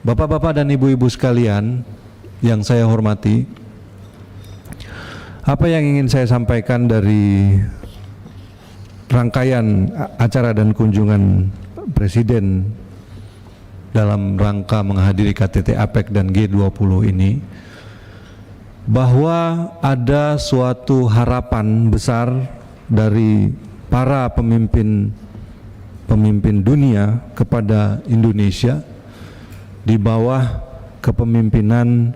Bapak-bapak dan ibu-ibu sekalian yang saya hormati, apa yang ingin saya sampaikan dari rangkaian acara dan kunjungan Presiden dalam rangka menghadiri KTT APEC dan G20 ini, bahwa ada suatu harapan besar dari para pemimpin dunia kepada Indonesia di bawah kepemimpinan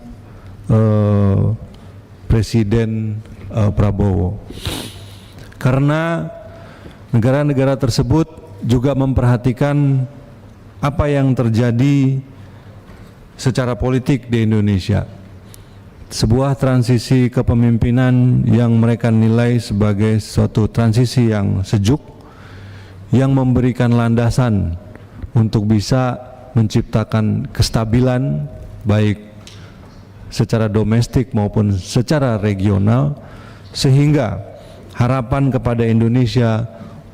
Presiden Prabowo. Karena negara-negara tersebut juga memperhatikan apa yang terjadi secara politik di Indonesia. Sebuah transisi kepemimpinan yang mereka nilai sebagai suatu transisi yang sejuk, yang memberikan landasan untuk bisa menciptakan kestabilan baik secara domestik maupun secara regional, sehingga harapan kepada Indonesia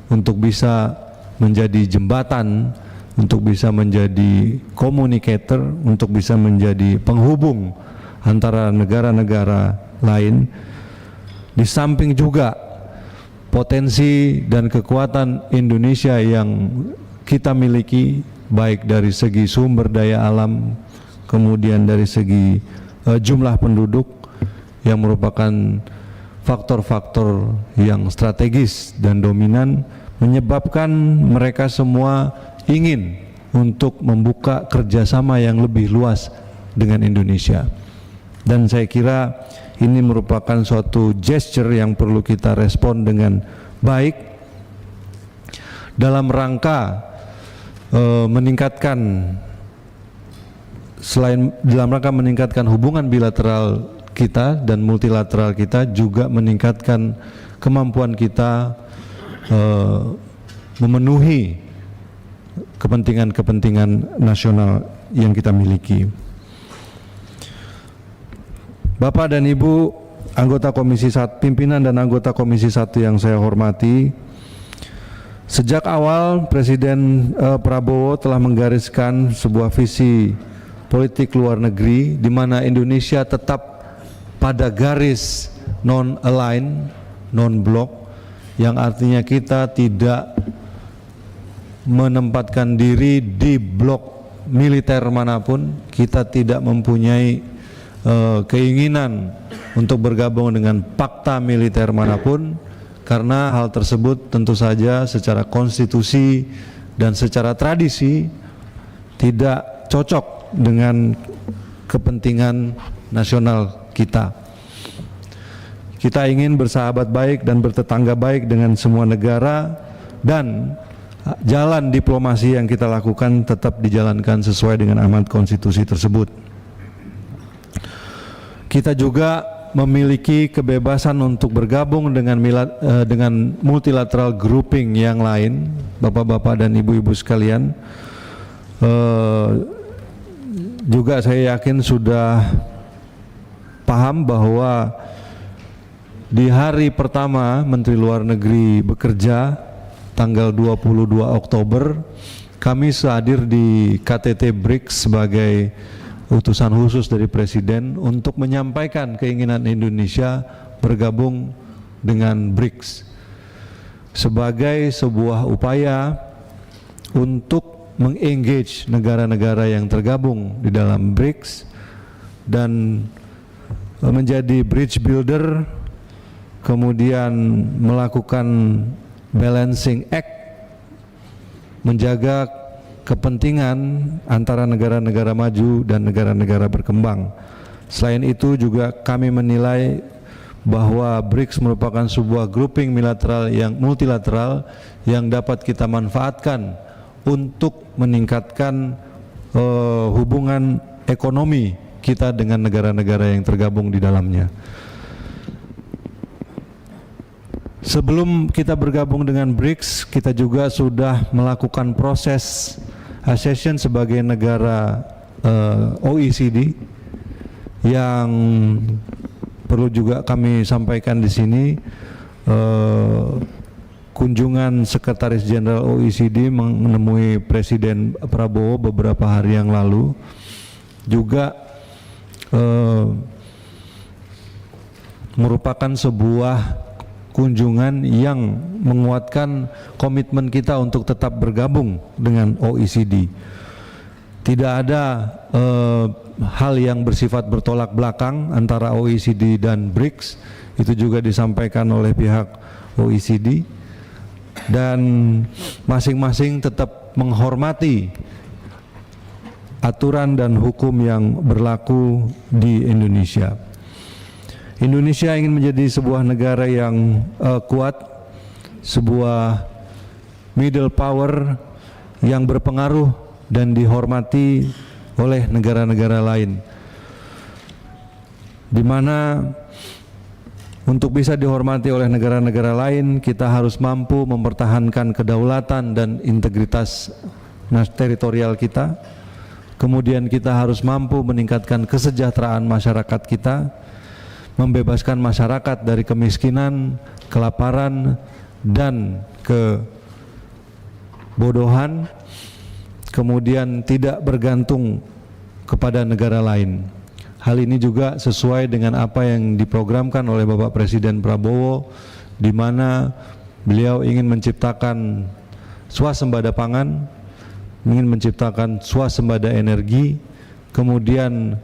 untuk bisa menjadi jembatan, untuk bisa menjadi communicator, untuk bisa menjadi penghubung antara negara-negara lain, di samping juga potensi dan kekuatan Indonesia yang kita miliki baik dari segi sumber daya alam, kemudian dari segi jumlah penduduk yang merupakan faktor-faktor yang strategis dan dominan, menyebabkan mereka semua ingin untuk membuka kerjasama yang lebih luas dengan Indonesia. Dan saya kira ini merupakan suatu gesture yang perlu kita respon dengan baik dalam rangka meningkatkan hubungan bilateral kita dan multilateral kita, juga meningkatkan kemampuan kita memenuhi kepentingan nasional yang kita miliki. Bapak dan Ibu anggota Komisi 1, pimpinan dan anggota Komisi 1 yang saya hormati, sejak awal Presiden Prabowo telah menggariskan sebuah visi politik luar negeri di mana Indonesia tetap pada garis non-align, non-block, yang artinya kita tidak menempatkan diri di blok militer manapun, kita tidak mempunyai keinginan untuk bergabung dengan fakta militer manapun, karena hal tersebut tentu saja secara konstitusi dan secara tradisi tidak cocok dengan kepentingan nasional kita. Kita ingin bersahabat baik dan bertetangga baik dengan semua negara, dan jalan diplomasi yang kita lakukan tetap dijalankan sesuai dengan amanat konstitusi tersebut. Kita juga memiliki kebebasan untuk bergabung dengan multilateral grouping yang lain, bapak-bapak dan ibu-ibu sekalian. Juga saya yakin sudah paham bahwa di hari pertama Menteri Luar Negeri bekerja, tanggal 22 Oktober, kami hadir di KTT BRICS sebagai utusan khusus dari Presiden untuk menyampaikan keinginan Indonesia bergabung dengan BRICS sebagai sebuah upaya untuk mengengage negara-negara yang tergabung di dalam BRICS dan menjadi bridge builder, kemudian melakukan balancing act, menjaga kepentingan antara negara-negara maju dan negara-negara berkembang. Selain itu juga kami menilai bahwa BRICS merupakan sebuah grouping multilateral yang dapat kita manfaatkan untuk meningkatkan hubungan ekonomi kita dengan negara-negara yang tergabung di dalamnya. Sebelum kita bergabung dengan BRICS, kita juga sudah melakukan proses accession sebagai negara OECD, yang perlu juga kami sampaikan di sini. Kunjungan Sekretaris Jenderal OECD menemui Presiden Prabowo beberapa hari yang lalu, juga merupakan sebuah kunjungan yang menguatkan komitmen kita untuk tetap bergabung dengan OECD. Tidak ada hal yang bersifat bertolak belakang antara OECD dan BRICS, itu juga disampaikan oleh pihak OECD, dan masing-masing tetap menghormati aturan dan hukum yang berlaku di Indonesia. Indonesia ingin menjadi sebuah negara yang kuat, sebuah middle power yang berpengaruh dan dihormati oleh negara-negara lain, di mana untuk bisa dihormati oleh negara-negara lain kita harus mampu mempertahankan kedaulatan dan integritas teritorial kita. Kemudian kita harus mampu meningkatkan kesejahteraan masyarakat kita, membebaskan masyarakat dari kemiskinan, kelaparan, dan kebodohan, kemudian tidak bergantung kepada negara lain. Hal ini juga sesuai dengan apa yang diprogramkan oleh Bapak Presiden Prabowo, di mana beliau ingin menciptakan swasembada pangan, ingin menciptakan swasembada energi, kemudian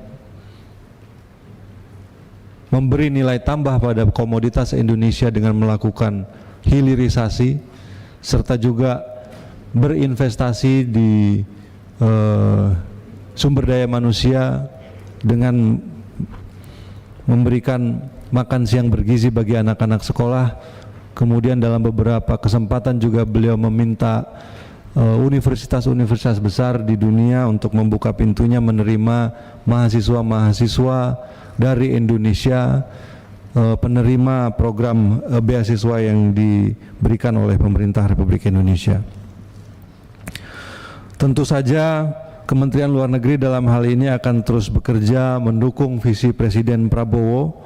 memberi nilai tambah pada komoditas Indonesia dengan melakukan hilirisasi, serta juga berinvestasi di sumber daya manusia dengan memberikan makan siang bergizi bagi anak-anak sekolah. Kemudian dalam beberapa kesempatan juga beliau meminta universitas-universitas besar di dunia untuk membuka pintunya menerima mahasiswa-mahasiswa dari Indonesia, penerima program beasiswa yang diberikan oleh pemerintah Republik Indonesia. Tentu saja Kementerian Luar Negeri dalam hal ini akan terus bekerja mendukung visi Presiden Prabowo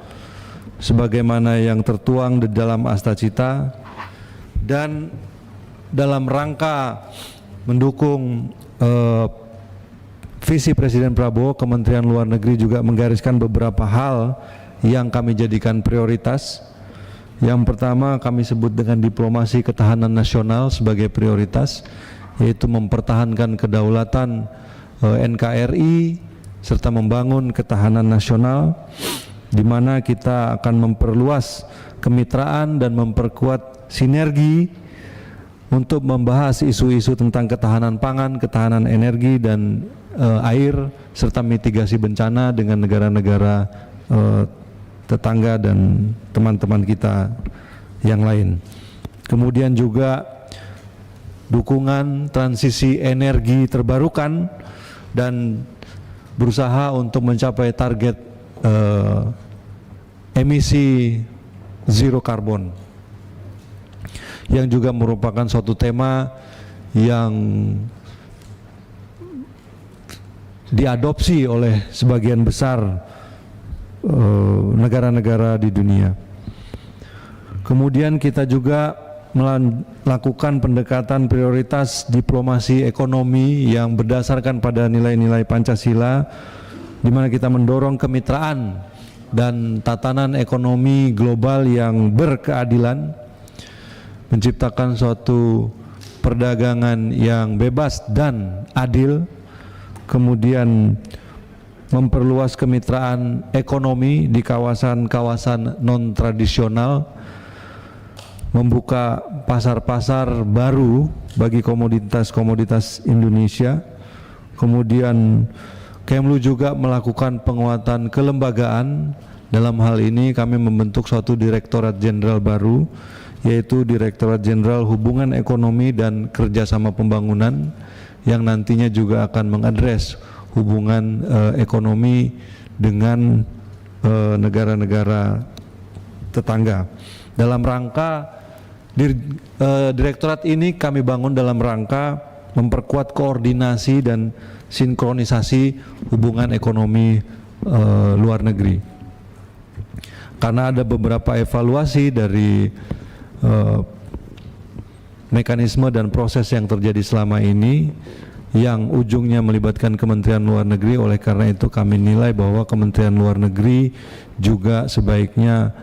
sebagaimana yang tertuang di dalam Astacita, dan dalam rangka mendukung visi Presiden Prabowo, Kementerian Luar Negeri juga menggariskan beberapa hal yang kami jadikan prioritas. Yang pertama kami sebut dengan diplomasi ketahanan nasional sebagai prioritas, yaitu mempertahankan kedaulatan NKRI serta membangun ketahanan nasional, di mana kita akan memperluas kemitraan dan memperkuat sinergi untuk membahas isu-isu tentang ketahanan pangan, ketahanan energi dan air, serta mitigasi bencana dengan negara-negara tetangga dan teman-teman kita yang lain. Kemudian juga dukungan transisi energi terbarukan dan berusaha untuk mencapai target emisi zero karbon, yang juga merupakan suatu tema yang diadopsi oleh sebagian besar negara-negara di dunia. Kemudian kita juga melakukan pendekatan prioritas diplomasi ekonomi yang berdasarkan pada nilai-nilai Pancasila, di mana kita mendorong kemitraan dan tatanan ekonomi global yang berkeadilan, menciptakan suatu perdagangan yang bebas dan adil, kemudian memperluas kemitraan ekonomi di kawasan-kawasan non-tradisional, membuka pasar-pasar baru bagi komoditas-komoditas Indonesia. Kemudian Kemlu juga melakukan penguatan kelembagaan. Dalam hal ini kami membentuk suatu Direktorat Jenderal baru, yaitu Direktorat Jenderal Hubungan Ekonomi dan Kerjasama Pembangunan, yang nantinya juga akan mengadres hubungan ekonomi dengan negara-negara tetangga. Dalam rangka direktorat ini kami bangun dalam rangka memperkuat koordinasi dan sinkronisasi hubungan ekonomi luar negeri. Karena ada beberapa evaluasi dari mekanisme dan proses yang terjadi selama ini, yang ujungnya melibatkan Kementerian Luar Negeri. Oleh karena itu kami nilai bahwa Kementerian Luar Negeri juga sebaiknya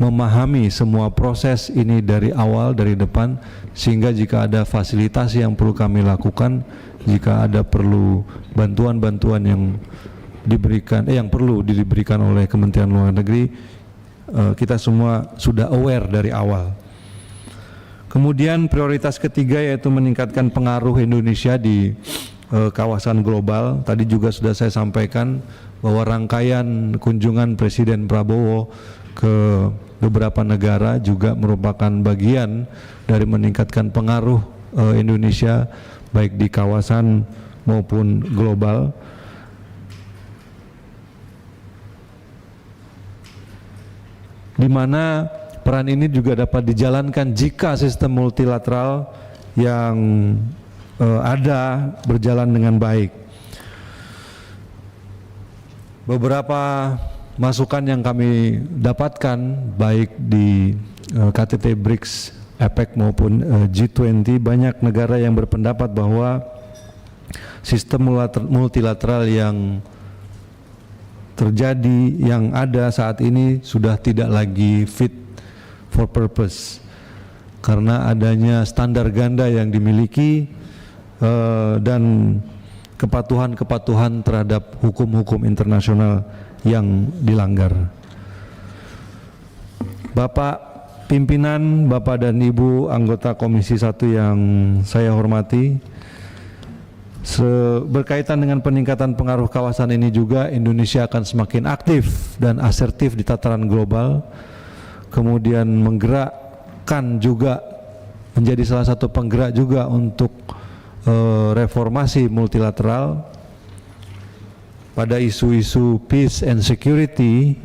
memahami semua proses ini dari awal, dari depan, sehingga jika ada fasilitasi yang perlu kami lakukan, jika ada perlu bantuan-bantuan yang diberikan, yang perlu diberikan oleh Kementerian Luar Negeri, kita semua sudah aware dari awal. Kemudian prioritas ketiga yaitu meningkatkan pengaruh Indonesia di kawasan global. Tadi juga sudah saya sampaikan bahwa rangkaian kunjungan Presiden Prabowo ke beberapa negara juga merupakan bagian dari meningkatkan pengaruh Indonesia baik di kawasan maupun global. Di mana peran ini juga dapat dijalankan jika sistem multilateral yang ada berjalan dengan baik. Beberapa masukan yang kami dapatkan baik di KTT BRICS, APEC maupun G20, banyak negara yang berpendapat bahwa sistem multilateral yang terjadi, yang ada saat ini sudah tidak lagi fit for purpose karena adanya standar ganda yang dimiliki dan kepatuhan-kepatuhan terhadap hukum-hukum internasional yang dilanggar. Bapak pimpinan, Bapak dan Ibu anggota Komisi 1 yang saya hormati, berkaitan dengan peningkatan pengaruh kawasan ini juga Indonesia akan semakin aktif dan asertif di tataran global, kemudian menggerakkan juga menjadi salah satu penggerak juga untuk reformasi multilateral pada isu-isu peace and security,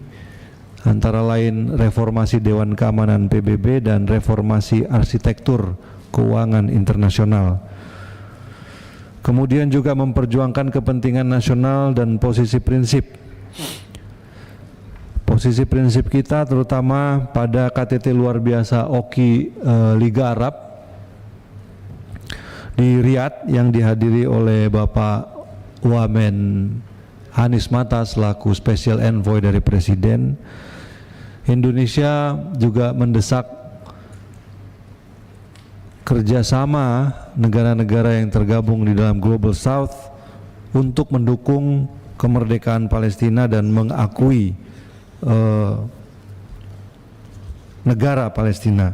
antara lain reformasi Dewan Keamanan PBB dan reformasi arsitektur keuangan internasional. Kemudian juga memperjuangkan kepentingan nasional dan posisi prinsip kita terutama pada KTT luar biasa OKI Liga Arab di Riyadh yang dihadiri oleh Bapak Wamen Anies Mata selaku Special Envoy dari Presiden. Indonesia juga mendesak kerjasama negara-negara yang tergabung di dalam Global South untuk mendukung kemerdekaan Palestina dan mengakui negara Palestina.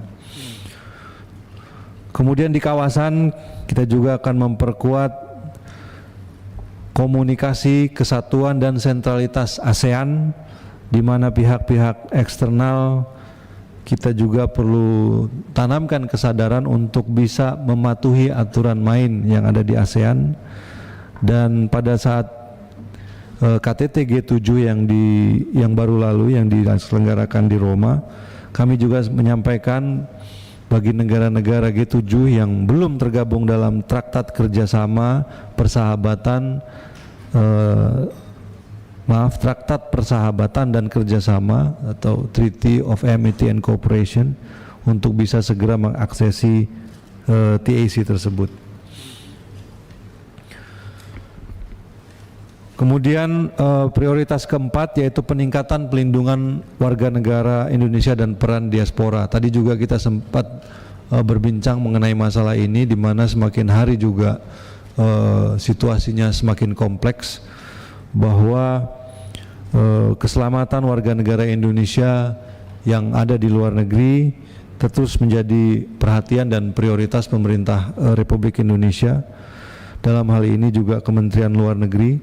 Kemudian di kawasan kita juga akan memperkuat komunikasi, kesatuan dan sentralitas ASEAN, di mana pihak-pihak eksternal kita juga perlu tanamkan kesadaran untuk bisa mematuhi aturan main yang ada di ASEAN. Dan pada saat KTT G7 yang baru lalu yang diselenggarakan di Roma, kami juga menyampaikan bagi negara-negara G7 yang belum tergabung dalam traktat kerjasama persahabatan Traktat Persahabatan dan Kerjasama atau Treaty of Amity and Cooperation untuk bisa segera mengaksesi TAC tersebut. Kemudian prioritas keempat yaitu peningkatan pelindungan warga negara Indonesia dan peran diaspora. Tadi juga kita sempat berbincang mengenai masalah ini, di mana semakin hari juga situasinya semakin kompleks, bahwa keselamatan warga negara Indonesia yang ada di luar negeri terus menjadi perhatian dan prioritas pemerintah Republik Indonesia. Dalam hal ini juga Kementerian Luar Negeri.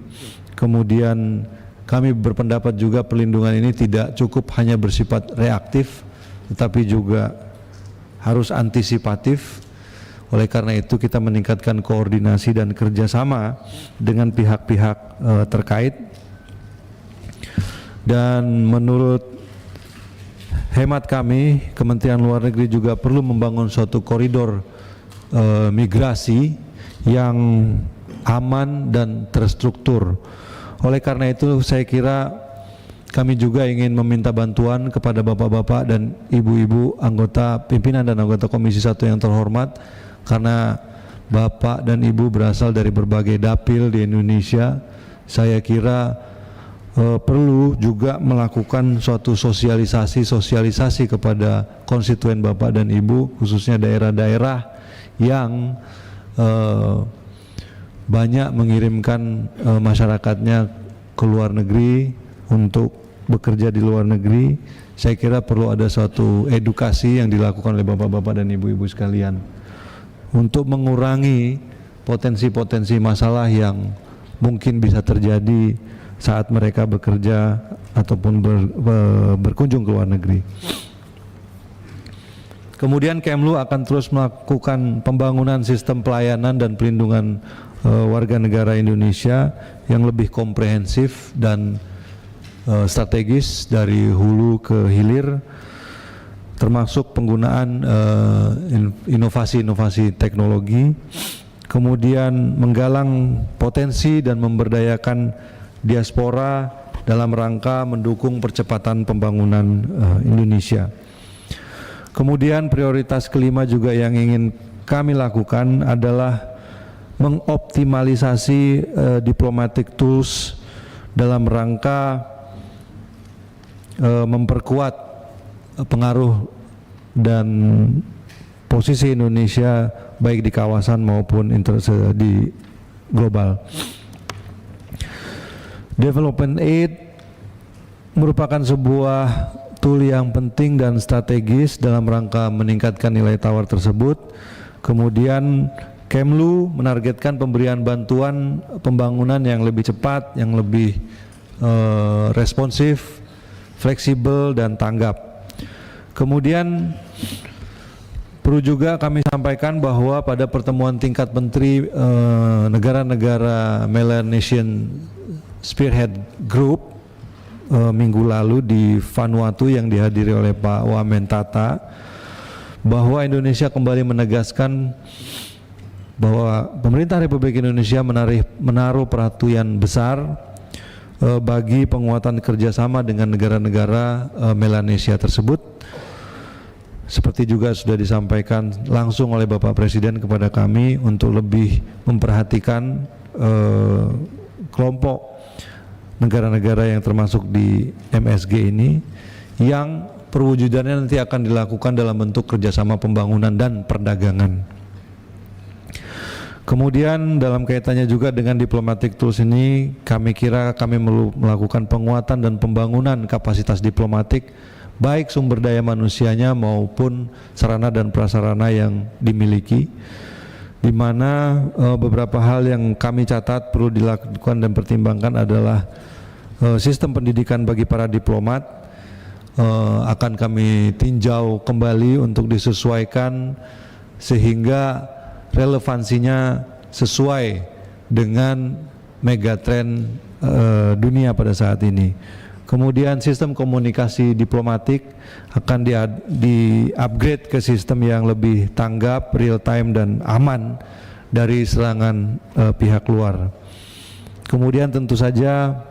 Kemudian kami berpendapat juga perlindungan ini tidak cukup hanya bersifat reaktif, tetapi juga harus antisipatif. Oleh karena itu kita meningkatkan koordinasi dan kerjasama dengan pihak-pihak terkait. Dan menurut hemat kami, Kementerian Luar Negeri juga perlu membangun suatu koridor migrasi yang aman dan terstruktur. Oleh karena itu saya kira kami juga ingin meminta bantuan kepada bapak-bapak dan ibu-ibu anggota pimpinan dan anggota Komisi 1 yang terhormat, karena Bapak dan Ibu berasal dari berbagai dapil di Indonesia. Saya kira perlu juga melakukan suatu sosialisasi kepada konstituen Bapak dan Ibu, khususnya daerah-daerah yang banyak mengirimkan masyarakatnya ke luar negeri untuk bekerja di luar negeri. Saya kira perlu ada suatu edukasi yang dilakukan oleh bapak-bapak dan ibu-ibu sekalian untuk mengurangi potensi-potensi masalah yang mungkin bisa terjadi saat mereka bekerja ataupun berkunjung ke luar negeri. Kemudian Kemlu akan terus melakukan pembangunan sistem pelayanan dan perlindungan warga negara Indonesia yang lebih komprehensif dan strategis dari hulu ke hilir, termasuk penggunaan inovasi-inovasi teknologi, kemudian menggalang potensi dan memberdayakan diaspora dalam rangka mendukung percepatan pembangunan Indonesia. Kemudian prioritas kelima juga yang ingin kami lakukan adalah mengoptimalisasi diplomatic tools dalam rangka memperkuat pengaruh dan posisi Indonesia baik di kawasan maupun di global. Development Aid merupakan sebuah tool yang penting dan strategis dalam rangka meningkatkan nilai tawar tersebut. Kemudian Kemlu menargetkan pemberian bantuan pembangunan yang lebih cepat, yang lebih responsif, fleksibel dan tanggap. Kemudian perlu juga kami sampaikan bahwa pada pertemuan tingkat menteri negara-negara Melanesian Spearhead Group minggu lalu di Vanuatu yang dihadiri oleh Pak Wamentata, bahwa Indonesia kembali menegaskan bahwa pemerintah Republik Indonesia menaruh perhatian besar bagi penguatan kerjasama dengan negara-negara Melanesia tersebut, seperti juga sudah disampaikan langsung oleh Bapak Presiden kepada kami untuk lebih memperhatikan kelompok negara-negara yang termasuk di MSG ini, yang perwujudannya nanti akan dilakukan dalam bentuk kerjasama pembangunan dan perdagangan. Kemudian dalam kaitannya juga dengan diplomatic tools ini, kami kira kami melakukan penguatan dan pembangunan kapasitas diplomatik, baik sumber daya manusianya maupun sarana dan prasarana yang dimiliki, di mana beberapa hal yang kami catat perlu dilakukan dan pertimbangkan adalah sistem pendidikan bagi para diplomat akan kami tinjau kembali untuk disesuaikan sehingga relevansinya sesuai dengan megatrend dunia pada saat ini. Kemudian sistem komunikasi diplomatik akan di-upgrade ke sistem yang lebih tanggap, real time dan aman dari serangan pihak luar. Kemudian tentu saja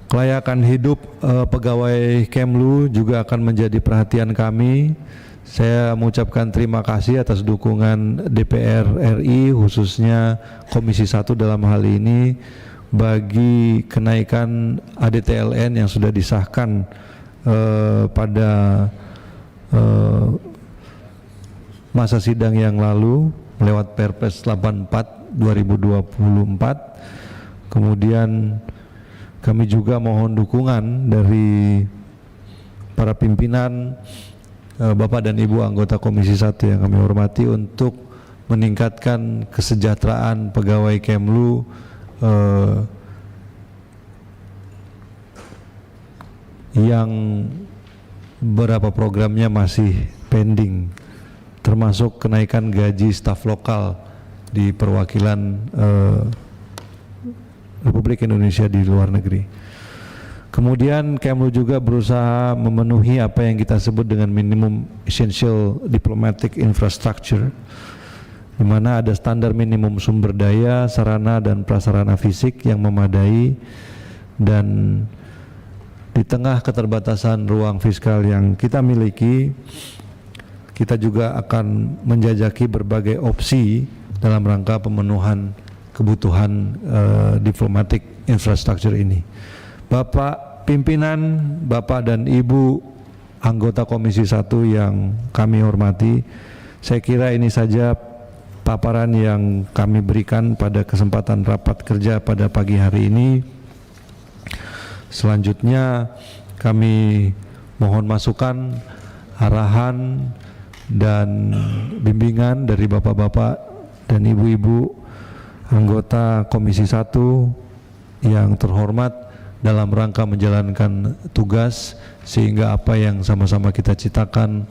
kelayakan hidup pegawai Kemlu juga akan menjadi perhatian kami. Saya mengucapkan terima kasih atas dukungan DPR RI, khususnya Komisi 1 dalam hal ini, bagi kenaikan ADTLN yang sudah disahkan pada masa sidang yang lalu lewat Perpres 84 2024. Kemudian kami juga mohon dukungan dari para pimpinan, Bapak dan Ibu anggota Komisi 1 yang kami hormati, untuk meningkatkan kesejahteraan pegawai Kemlu yang beberapa programnya masih pending, termasuk kenaikan gaji staf lokal di perwakilan Republik Indonesia di luar negeri. Kemudian Kemlu juga berusaha memenuhi apa yang kita sebut dengan minimum essential diplomatic infrastructure, di mana ada standar minimum sumber daya, sarana dan prasarana fisik yang memadai, dan di tengah keterbatasan ruang fiskal yang kita miliki, kita juga akan menjajaki berbagai opsi dalam rangka pemenuhan kebutuhan diplomatic infrastructure ini. Bapak pimpinan, Bapak dan Ibu anggota Komisi 1 yang kami hormati, saya kira ini saja paparan yang kami berikan pada kesempatan rapat kerja pada pagi hari ini. Selanjutnya kami mohon masukan, arahan dan bimbingan dari bapak-bapak dan ibu-ibu anggota Komisi 1 yang terhormat dalam rangka menjalankan tugas, sehingga apa yang sama-sama kita citakan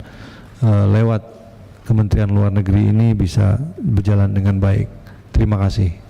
lewat Kementerian Luar Negeri ini bisa berjalan dengan baik. Terima kasih.